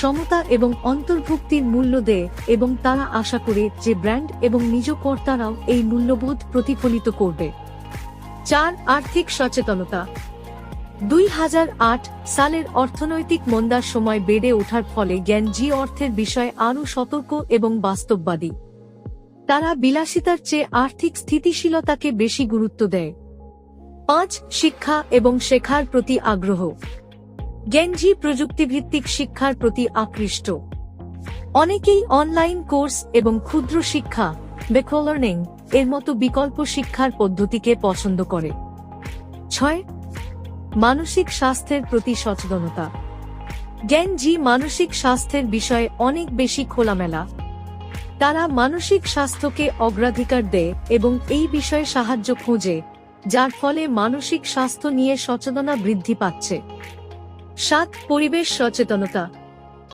সমতা এবং অন্তর্ভুক্তির মূল্য দেয় এবং তারা আশা করে যে ব্র্যান্ড এবং নিজ কর্তারাও এই মূল্যবোধ প্রতিফলিত করবে। 4. আর্থিক সচেতনতা। 2008 সালের অর্থনৈতিক মন্দার সময় বেড়ে ওঠার ফলে জ্ঞান জি অর্থের বিষয়ে আরও সতর্ক এবং বাস্তববাদী। তারা বিলাসিতার চেয়ে আর্থিক স্থিতিশীলতাকে বেশি গুরুত্ব দেয়। 5. শিক্ষা এবং শেখার প্রতি আগ্রহ। জ্ঞানজি প্রযুক্তিভিত্তিক শিক্ষার প্রতি আকৃষ্ট। অনেকেই অনলাইন কোর্স এবং ক্ষুদ্র শিক্ষা লার্নিং এর মতো বিকল্প শিক্ষার পদ্ধতিকে পছন্দ করে। 6. মানসিক স্বাস্থ্যের প্রতি সচেতনতা। জ্ঞানজি মানসিক স্বাস্থ্যের বিষয়ে অনেক বেশি খোলামেলা। তারা মানসিক স্বাস্থ্যকে অগ্রাধিকার দেয় এবং এই বিষয়ে সাহায্য খোঁজে, যার ফলে মানসিক স্বাস্থ্য নিয়ে সচেতনতা বৃদ্ধি পাচ্ছে। 7. পরিবেশ সচেতনতা।